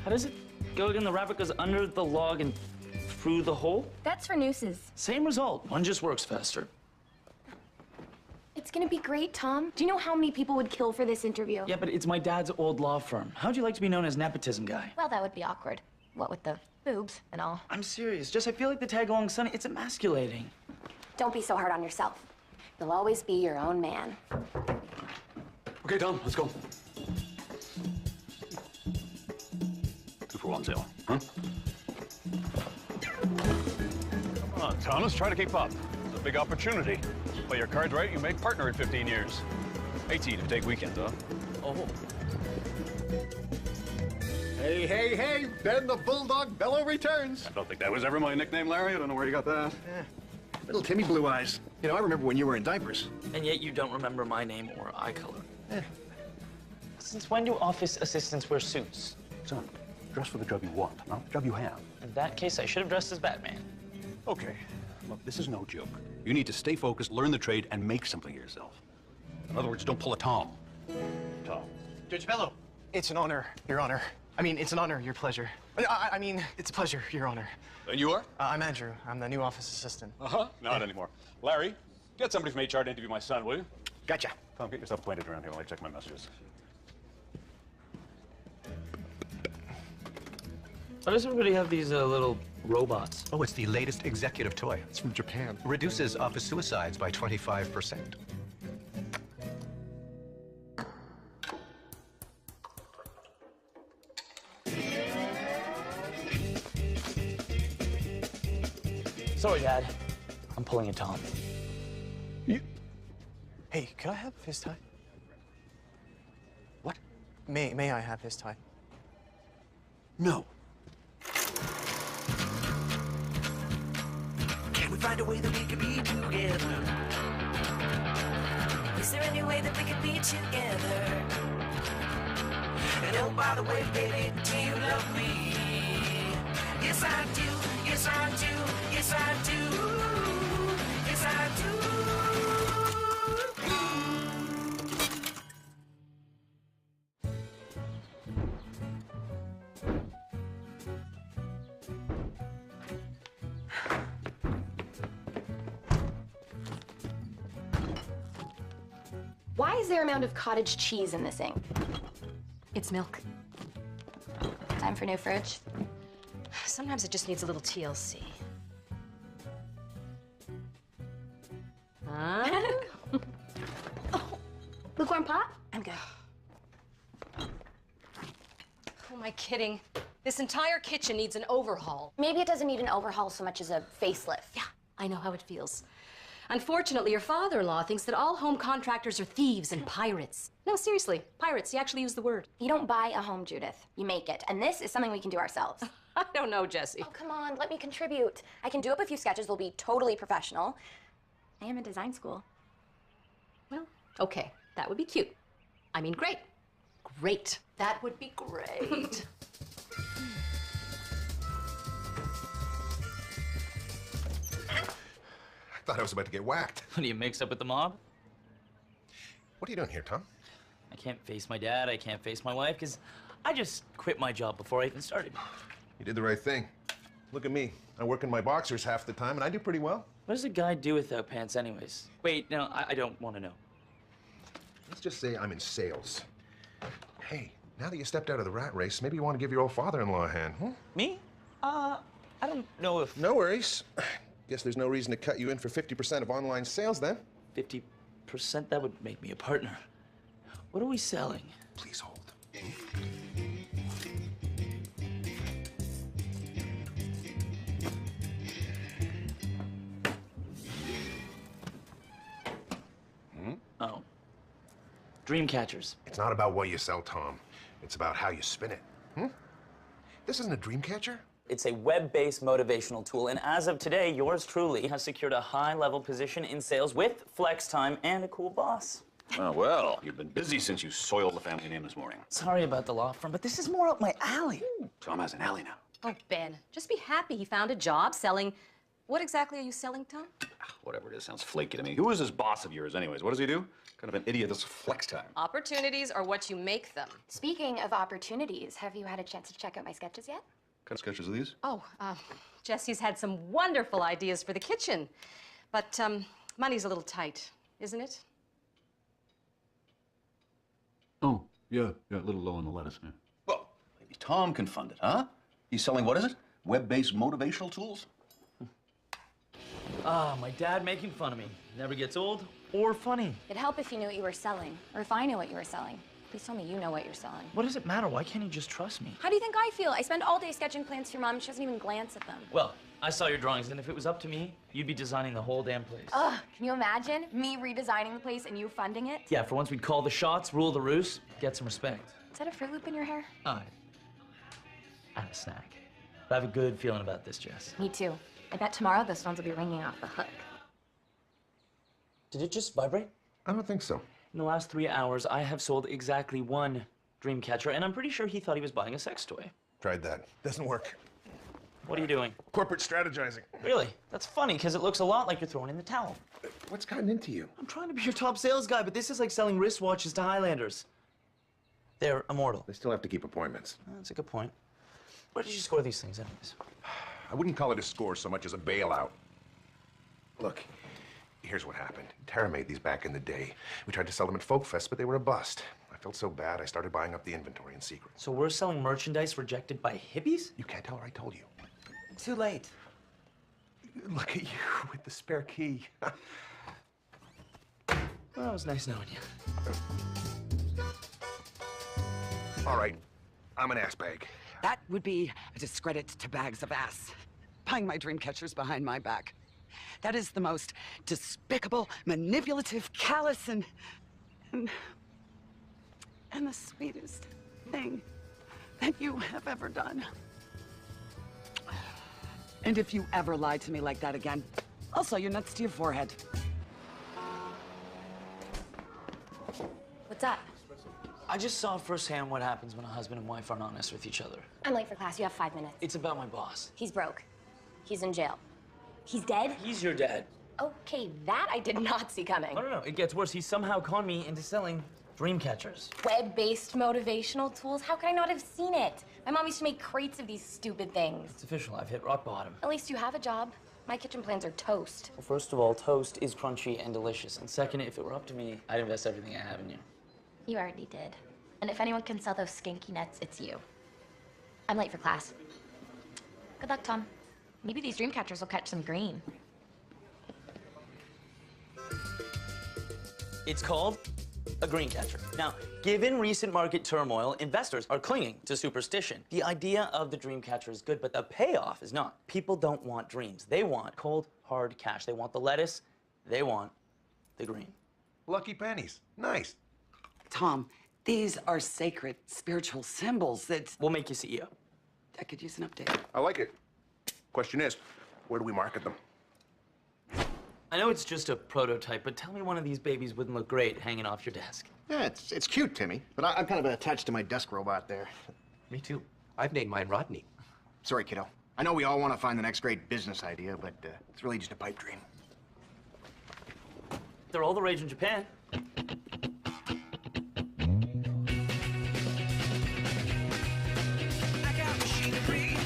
How does it go again? The rabbit goes under the log and through the hole? That's for nooses. Same result. One just works faster. It's gonna be great, Tom. Do you know how many people would kill for this interview? Yeah, but it's my dad's old law firm. How'd you like to be known as nepotism guy? Well, that would be awkward. What with the boobs and all. I'm serious. Just I feel like the tag along Sonny, it's emasculating. Don't be so hard on yourself. You'll always be your own man. Okay, Tom, let's go. 2 for 1 sale, huh? Come on, Thomas, try to keep up. It's a big opportunity. Play your cards right, you make partner in 15 years. 18 if you take weekends, huh? Oh. Hey, hey, hey! Ben the Bulldog Bellow returns. I don't think that was ever my nickname, Larry. I don't know where you got that. Little Timmy Blue Eyes. You know, I remember when you were in diapers. And yet you don't remember my name or eye color. Since when do office assistants wear suits? Son, dress for the job you want, not the job you have. In that case, I should have dressed as Batman. Okay, look, this is no joke. You need to stay focused, learn the trade, and make something of yourself. In other words, don't pull a Tom. Tom. Judge Bellow, it's an honor, Your Honor. I mean, it's an honor, Your pleasure. I mean, it's a pleasure, Your Honor. And you are? I'm Andrew. I'm the new office assistant. Uh-huh. Not anymore. Larry, get somebody from HR to interview my son, will you? Gotcha. Tom, get yourself acquainted around here while I check my messages. Why does everybody have these little robots? Oh, it's the latest executive toy. It's from Japan. Reduces office suicides by 25%. Sorry, Dad. I'm pulling a Tom. Hey, could I have his tie? What? May I have his tie? No. Can we find a way that we can be together? Is there any way that we can be together? And oh, by the way, baby, do you love me? Yes, I do. Yes, I do. Yes, I do. Yes, I do. Why is there a mound of cottage cheese in this ink? It's milk. Time for new fridge. Sometimes it just needs a little TLC. Huh? Oh, lukewarm pot? I'm good. Who am I kidding? This entire kitchen needs an overhaul. Maybe it doesn't need an overhaul so much as a facelift. Yeah, I know how it feels. Unfortunately, your father-in-law thinks that all home contractors are thieves and pirates. No, seriously, pirates. He actually used the word. You don't buy a home, Judith. You make it. And this is something we can do ourselves. I don't know, Jessie. Oh, come on, let me contribute. I can do up a few sketches. They'll be totally professional. I am in design school. Well, okay, that would be cute. I mean, great. Great. That would be great. I thought I was about to get whacked. What, are you mixed up with the mob? What are you doing here, Tom? I can't face my dad, I can't face my wife, because I just quit my job before I even started. You did the right thing. Look at me. I work in my boxers half the time, and I do pretty well. What does a guy do without pants anyways? Wait, no, I don't want to know. Let's just say I'm in sales. Hey, now that you stepped out of the rat race, maybe you want to give your old father-in-law a hand, huh? Me? I don't know if... No worries. Guess there's no reason to cut you in for 50% of online sales, then. 50%? That would make me a partner. What are we selling? Please hold. Oh. Dream catchers. It's not about what you sell, Tom. It's about how you spin it. This isn't a dream catcher? It's a web-based motivational tool, and as of today, yours truly has secured a high-level position in sales with flex time and a cool boss. Oh, well, you've been busy since you soiled the family name this morning. Sorry about the law firm, but this is more up my alley. Tom has an alley now. Oh, Ben, just be happy he found a job selling What exactly are you selling, Tom? Whatever it is, sounds flaky to me. Who is this boss of yours anyways? What does he do? Kind of an idiot that's flex time. Opportunities are what you make them. Speaking of opportunities, have you had a chance to check out my sketches yet? What kind of sketches are these? Oh, Jesse's had some wonderful ideas for the kitchen. But money's a little tight, isn't it? Oh, yeah, a little low on the lettuce, yeah. Well, maybe Tom can fund it, huh? He's selling, what is it? Web-based motivational tools? Ah, my dad making fun of me. Never gets old or funny. It'd help if you knew what you were selling, or if I knew what you were selling. Please tell me you know what you're selling. What does it matter? Why can't he just trust me? How do you think I feel? I spend all day sketching plans for your mom. She doesn't even glance at them. Well, I saw your drawings, and if it was up to me, you'd be designing the whole damn place. Ugh, can you imagine me redesigning the place and you funding it? Yeah, for once we'd call the shots, rule the roost, get some respect. Is that a Fruit Loop in your hair? I had a snack. But I have a good feeling about this, Jess. Me too. I bet tomorrow those phones will be ringing off the hook. Did it just vibrate? I don't think so. In the last 3 hours, I have sold exactly one dream catcher, and I'm pretty sure he thought he was buying a sex toy. Tried that. Doesn't work. What are you doing? Corporate strategizing. Really? That's funny, because it looks a lot like you're throwing in the towel. What's gotten into you? I'm trying to be your top sales guy, but this is like selling wristwatches to Highlanders. They're immortal. They still have to keep appointments. That's a good point. Where did you score these things, anyways? I wouldn't call it a score so much as a bailout. Look, here's what happened. Tara made these back in the day. We tried to sell them at Folk Fest, but they were a bust. I felt so bad, I started buying up the inventory in secret. So we're selling merchandise rejected by hippies? You can't tell her I told you. Too late. Look at you with the spare key. Well, it was nice knowing you. All right, I'm an ass bag. That would be a discredit to bags of ass. Buying my dream catchers behind my back. That is the most despicable, manipulative, callous, and the sweetest thing that you have ever done. And if you ever lie to me like that again, I'll sew your nuts to your forehead. What's up? I just saw firsthand what happens when a husband and wife aren't honest with each other. I'm late for class. You have 5 minutes. It's about my boss. He's broke. He's in jail. He's dead? He's your dad. Okay, that I did not see coming. No, it gets worse. He somehow conned me into selling dream catchers. Web-based motivational tools? How could I not have seen it? My mom used to make crates of these stupid things. It's official. I've hit rock bottom. At least you have a job. My kitchen plans are toast. Well, first of all, toast is crunchy and delicious. And second, if it were up to me, I'd invest everything I have in you. You already did. And if anyone can sell those skanky nuts, it's you. I'm late for class. Good luck, Tom. Maybe these dream catchers will catch some green. It's called a green catcher. Now, given recent market turmoil, investors are clinging to superstition. The idea of the dream catcher is good, but the payoff is not. People don't want dreams. They want cold, hard cash. They want the lettuce. They want the green. Lucky pennies. Nice. Tom, these are sacred spiritual symbols that We'll make you CEO. I could use an update. I like it. Question is, where do we market them? I know it's just a prototype, but tell me one of these babies wouldn't look great hanging off your desk. Yeah, it's cute, Timmy, but I'm kind of attached to my desk robot there. Me too. I've named mine Rodney. Sorry, kiddo. I know we all want to find the next great business idea, but it's really just a pipe dream. They're all the rage in Japan. I got machinery,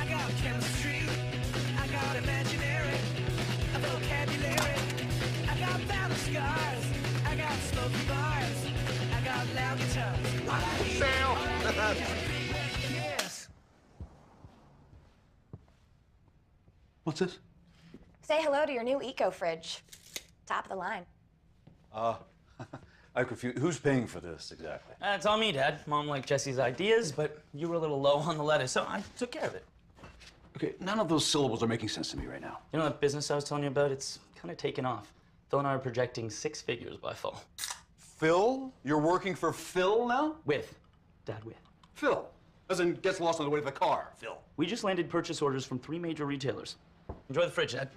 I got chemistry, I got imaginary, a vocabulary, I got battle scars, I got smoky bars, I got loud guitars. All I need, all I need is yes. What's this? Say hello to your new eco fridge. Top of the line. I'm confused. Who's paying for this exactly? It's on me, Dad. Mom liked Jesse's ideas, but you were a little low on the lettuce, so I took care of it. Okay, none of those syllables are making sense to me right now. You know that business I was telling you about? It's kind of taken off. Phil and I are projecting 6 figures by fall. Phil? You're working for Phil now? With. Dad, with. Phil. As in gets lost on the way to the car. Phil. We just landed purchase orders from 3 major retailers. Enjoy the fridge, Dad.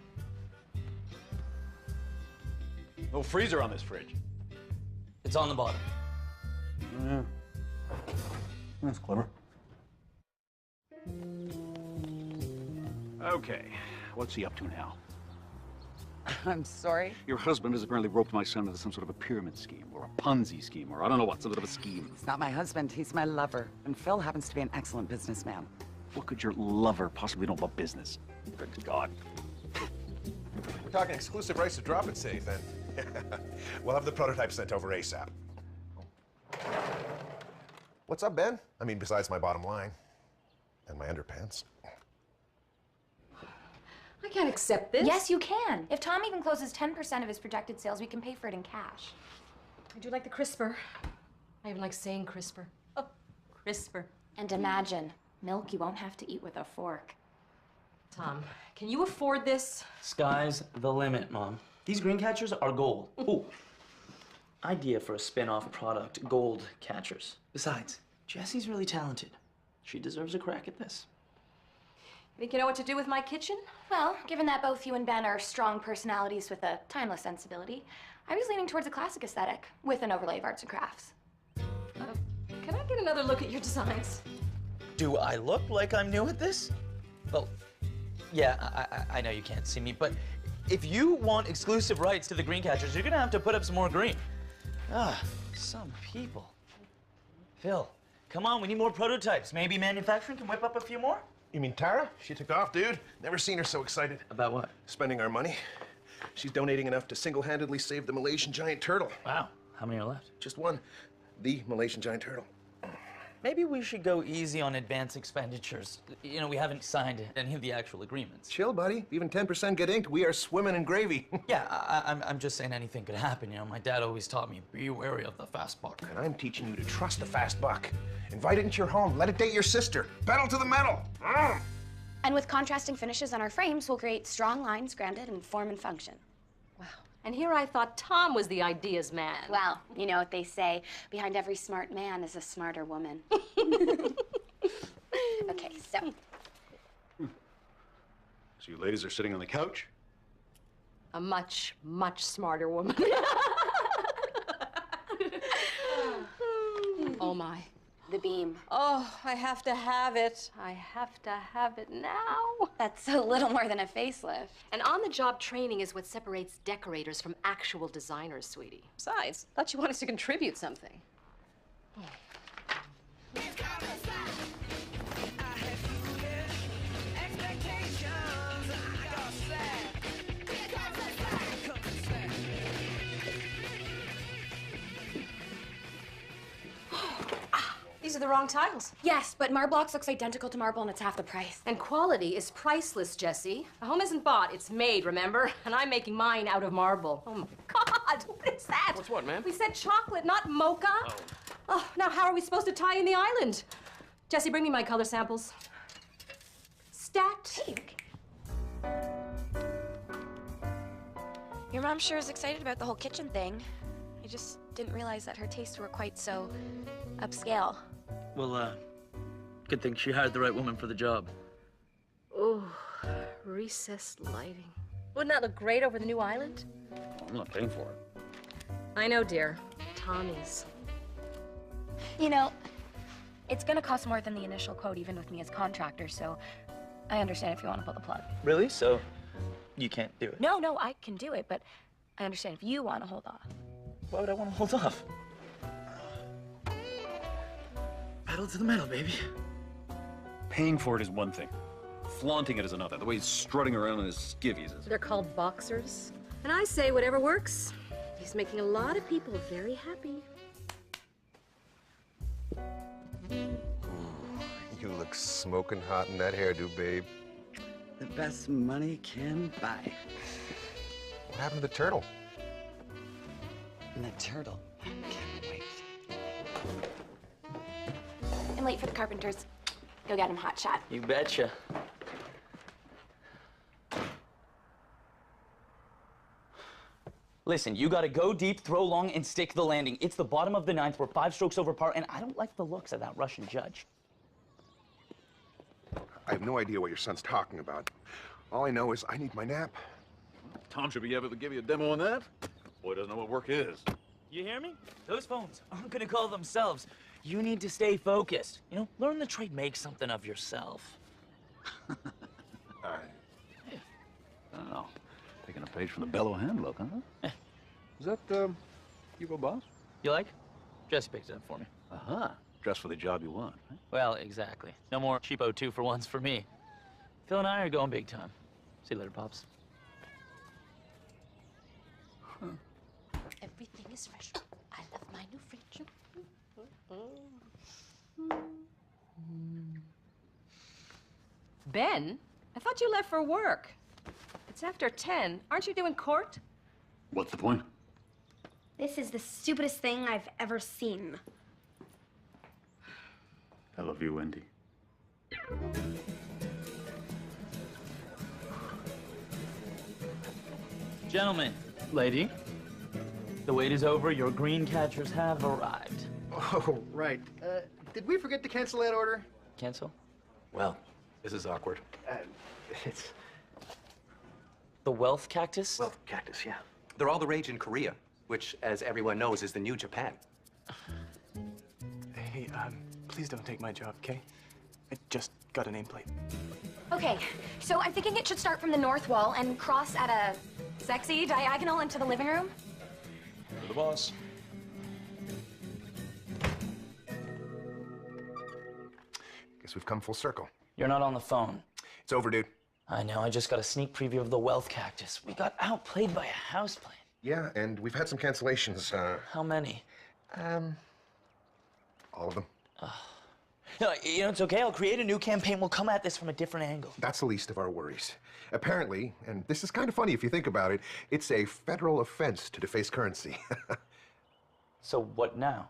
No freezer on this fridge. It's on the bottom. Yeah. That's clever. Okay. What's he up to now? I'm sorry. Your husband has apparently roped my son into some sort of a pyramid scheme, or a Ponzi scheme, or I don't know what, some sort of a scheme. He's not my husband, he's my lover. And Phil happens to be an excellent businessman. What could your lover possibly know about business? Good God. We're talking exclusive rights to drop it safe, then. We'll have the prototype sent over ASAP. What's up, Ben? I mean, besides my bottom line. And my underpants. I can't accept this. Yes, you can. If Tom even closes 10% of his projected sales, we can pay for it in cash. I do like the CRISPR. I even like saying CRISPR. Oh, CRISPR. And imagine, milk you won't have to eat with a fork. Tom, can you afford this? Sky's the limit, Mom. These green catchers are gold. Ooh. Idea for a spin-off product, gold catchers. Besides, Jessie's really talented. She deserves a crack at this. Think you know what to do with my kitchen? Well, given that both you and Ben are strong personalities with a timeless sensibility, I was leaning towards a classic aesthetic with an overlay of arts and crafts. Can I get another look at your designs? Do I look like I'm new at this? Well, yeah, I know you can't see me, but if you want exclusive rights to the green catchers, you're gonna have to put up some more green. Ah, some people. Phil, come on, we need more prototypes. Maybe manufacturing can whip up a few more? You mean Tara? She took off, dude. Never seen her so excited. About what? Spending our money. She's donating enough to single-handedly save the Malaysian giant turtle. Wow, how many are left? Just one. The Malaysian giant turtle. Maybe we should go easy on advance expenditures. You know, we haven't signed any of the actual agreements. Chill, buddy. If even 10% get inked, we are swimming in gravy. Yeah, I'm just saying anything could happen. You know, my dad always taught me, be wary of the fast buck. And I'm teaching you to trust the fast buck. Invite it into your home. Let it date your sister. Pedal to the metal. And with contrasting finishes on our frames, we'll create strong lines grounded in form and function. Wow. And here I thought Tom was the ideas man. Well, you know what they say, behind every smart man is a smarter woman. Okay, so. So you ladies are sitting on the couch? A much, much smarter woman. Oh, my. The beam. Oh, I have to have it. I have to have it now. That's a little more than a facelift. And on-the-job training is what separates decorators from actual designers, sweetie. Besides, thought you wanted us to contribute something. These are the wrong tiles. Yes, but Marblox looks identical to marble and it's half the price. And quality is priceless, Jessie. A home isn't bought, it's made, remember? And I'm making mine out of marble. Oh my God, what is that? What's what, ma'am? We said chocolate, not mocha. Oh, now how are we supposed to tie in the island? Jessie, bring me my color samples. Stat. Your mom sure is excited about the whole kitchen thing. I just didn't realize that her tastes were quite so upscale. Well, good thing she hired the right woman for the job. Oh, recessed lighting. Wouldn't that look great over the new island? I'm not paying for it. I know, dear. Tommy's. You know, it's gonna cost more than the initial quote, even with me as contractor, so I understand if you want to pull the plug. Really? So you can't do it? No, I can do it, but I understand if you want to hold off. Why would I want to hold off? Pedal to the metal, baby. Paying for it is one thing. Flaunting it is another. The way he's strutting around in his skivvies is... They're called boxers. And I say whatever works. He's making a lot of people very happy. You look smoking hot in that hairdo, babe. The best money can buy. What happened to the turtle? And the turtle. Can't wait. I'm late for the carpenters. Go get him, hotshot. You betcha. Listen, you gotta go deep, throw long, and stick the landing. It's the bottom of the ninth. We're 5 strokes over par, and I don't like the looks of that Russian judge. I have no idea what your son's talking about. All I know is I need my nap. Tom should be able to give you a demo on that. Boy doesn't know what work is. You hear me? Those phones aren't gonna call themselves. You need to stay focused. You know, learn the trade, make something of yourself. Oh, taking a page from the Bellow Handbook, huh? Is that, Hugo Boss? You like? Jesse picked it up for me. Uh-huh. Dressed for the job you want, right? Well, exactly. No more cheapo 2-for-1s for me. Phil and I are going big time. See you later, Pops. Everything is fresh. I love my new fridge. Ben, I thought you left for work. It's after 10. Aren't you doing court? What's the point? This is the stupidest thing I've ever seen. I love you, Wendy. Gentlemen, lady, the wait is over. Your green catchers have arrived. Oh, right. Did we forget to cancel that order? Cancel? Well, this is awkward. It's The wealth cactus? well, cactus, yeah. They're all the rage in Korea, which, as everyone knows, is the new Japan. Hey, please don't take my job, okay? I just got a nameplate. Okay, so I'm thinking it should start from the north wall and cross at a sexy diagonal into the living room. You're the boss. Guess we've come full circle. You're not on the phone. It's over, dude. I know, I just got a sneak preview of the wealth cactus. We got outplayed by a houseplant. Yeah, and we've had some cancellations. How many? All of them. No, you know, it's okay. I'll create a new campaign. We'll come at this from a different angle. That's the least of our worries. Apparently, and this is kind of funny if you think about it, it's a federal offense to deface currency. So what now?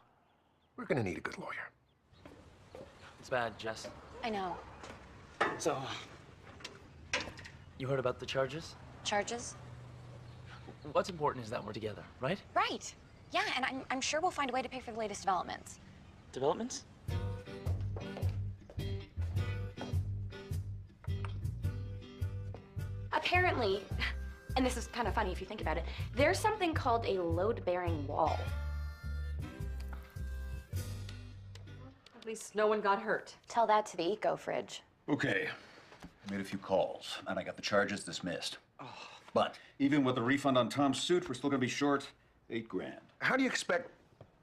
We're gonna need a good lawyer. It's bad, Jess. I know. So, you heard about the charges? Charges? What's important is that we're together, right? Right. Yeah, and I'm sure we'll find a way to pay for the latest developments. Developments? Apparently, and this is kind of funny if you think about it, there's something called a load-bearing wall. At least no one got hurt. Tell that to the eco-fridge. Okay, I made a few calls, and I got the charges dismissed. But even with the refund on Tom's suit, we're still gonna be short $8 grand. How do you expect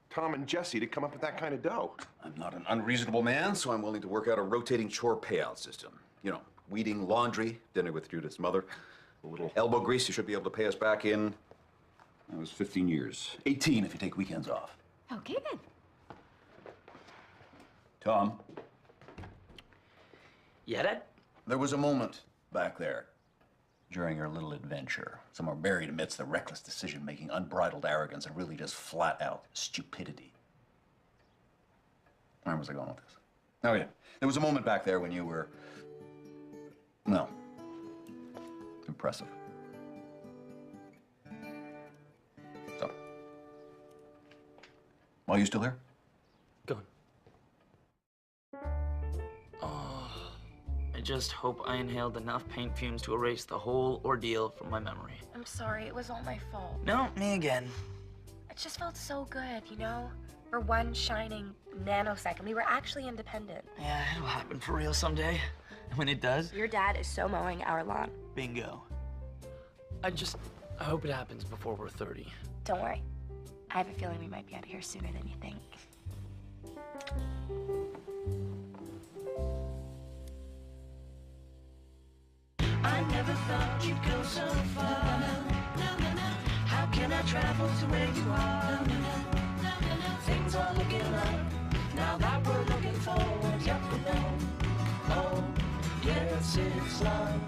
Tom and Jesse to come up with that kind of dough? I'm not an unreasonable man, so I'm willing to work out a rotating chore payout system. You know, weeding laundry, dinner with Judith's mother, a little elbow grease. You should be able to pay us back in, that was 15 years. 18 if you take weekends off. Okay, then. Tom, Yeah, Dad? there was a moment back there during your little adventure, somewhere buried amidst the reckless decision-making, unbridled arrogance, and really just flat-out stupidity. Where was I going with this? Oh, yeah. There was a moment back there when you were, well, impressive. So, are you still here? Go on. Oh, I just hope I inhaled enough paint fumes to erase the whole ordeal from my memory. I'm sorry, it was all my fault. No, me again. It just felt so good, you know? For one shining nanosecond, we were actually independent. Yeah, it'll happen for real someday. And when it does, Your dad is so mowing our lawn. bingo. I hope it happens before we're 30. Don't worry. I have a feeling we might be out of here sooner than you think. I never thought you'd go so far. How can I travel to where you are? Things are looking up. Now that we're looking forward, yep, we know. Oh, yes, it's love.